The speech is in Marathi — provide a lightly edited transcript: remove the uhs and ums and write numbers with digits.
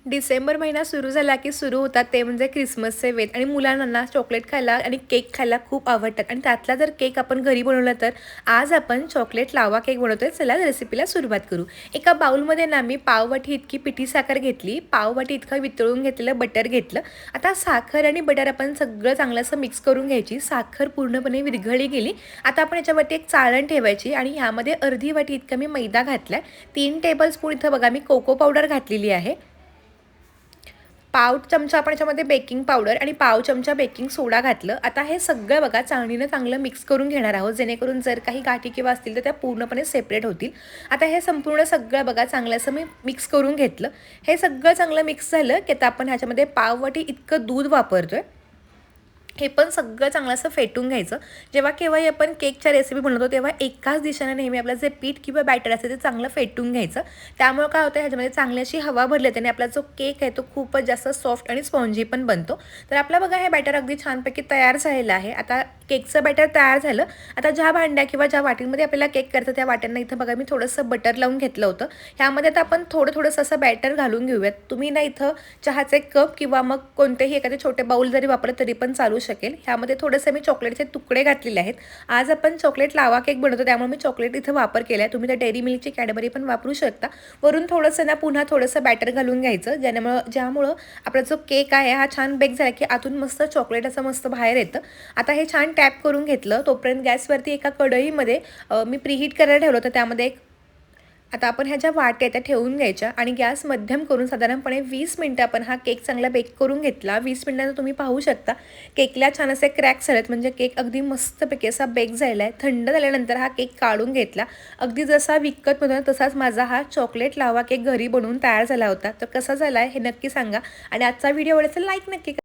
डिसेंबर महिना सुरू झाला की सुरू होतात ते म्हणजे क्रिसमसचे वेध आणि मुलांना चॉकलेट खायला आणि केक खायला खूप आवडतात आणि त्यातला जर केक आपण घरी बनवला तर आज आपण चॉकलेट लावा केक बनवतोय. चला रेसिपीला सुरुवात करू. एका बाउलमध्ये ना मी पाववाटी इतकी पिठी साखर घेतली, पाववाटी इतकं वितळून घेतलेलं बटर घेतलं. आता साखर आणि बटर आपण सगळं चांगलं असं मिक्स करून घ्यायची. साखर पूर्णपणे विरघळली गेली. आता आपण याच्यावरती एक चाळण ठेवायची आणि ह्यामध्ये अर्धी वाटी इतका मी मैदा घातलाय. 3 टेबलस्पून इथं बघा मी कोको पावडर घातलेली आहे. पाव चमचा आपण याच्यामध्ये बेकिंग पावडर आणि पाव चमचा बेकिंग सोडा घातलं. आता हे सगळं बघा चाळणीनं चांगलं मिक्स करून घेणार आहोत, जेणेकरून जर काही गाठी किंवा असतील तर त्या पूर्णपणे सेपरेट होतील. आता हे संपूर्ण सगळं बघा चांगलं असं मी मिक्स करून घेतलं. हे सगळं चांगलं मिक्स झालं की आता आपण ह्याच्यामध्ये पाववाटी इतकं दूध वापरतोय. हे पण सगळं चांगलं असं फेटून घ्यायचं. जेव्हा केव्हाही आपण केकच्या रेसिपी बनवतो तेव्हा एकाच दिशेने नेहमी आपलं जे पीठ किंवा बॅटर असते ते चांगलं फेटून घ्यायचं. त्यामुळे काय होतं ह्याच्यामध्ये चांगली अशी हवा भरली त्याने आपला जो केक आहे तो खूपच जास्त सॉफ्ट आणि स्पॉन्जी पण बनतो. तर आपला बघा हे बॅटर अगदी छानपैकी तयार झालेलं आहे. आता केकचं बॅटर तयार झालं. आता ज्या भांड्या किंवा ज्या वाटीमध्ये आपल्याला केक करायचं त्या वाट्यांना इथं बघा मी थोडंसं बटर लावून घेतलं होतं. ह्यामध्ये आता आपण थोडंसं असं बॅटर घालून घेऊयात. तुम्ही ना इथं चहाचे कप किंवा मग कोणतेही एखादे छोटे बाउल जरी वापरलं तरी पण चालू शकेल. ह्यामध्ये थोडेसे मी चॉकलेटचे तुकडे घातलेले आहेत. आज आपण चॉकलेट लावा केक बनवतो त्यामुळे मी चॉकलेट इथं वापर केला आहे. तुम्ही त्या डेअरी मिल्कची कॅडबरी पण वापरू शकता. वरून थोडंसं ना पुन्हा थोडंसं बॅटर घालून घ्यायचं, ज्यामुळं आपला जो केक आहे हा छान बेक झाला की आतून मस्त चॉकलेट असं मस्त बाहेर येतं. आता हे छान टॅप करून घेतलं. तोपर्यंत गॅसवरती एका कढईमध्ये मी प्रीहीट करायला ठेवलं होतं. त्यामध्ये आता आपण ह्या ज्या वाट्या त्या ठेवून घ्यायच्या आणि गॅस मध्यम करून साधारणपणे 20 मिनटं आपण हा केक चांगला बेक करून घेतला. 20 मिनिटांना तुम्ही पाहू शकता केकला छान असे क्रॅक्स आलेत, म्हणजे केक अगदी मस्तपैकी असा बेक झालेला आहे. थंड झाल्यानंतर हा केक काढून घेतला. अगदी जसा विकत मिळतो तसाच माझा हा चॉकलेट लावा केक घरी बनवून तयार झाला होता. तर कसा झाला आहे हे नक्की सांगा आणि आजचा व्हिडिओ आवडला तर लाईक नक्की करा.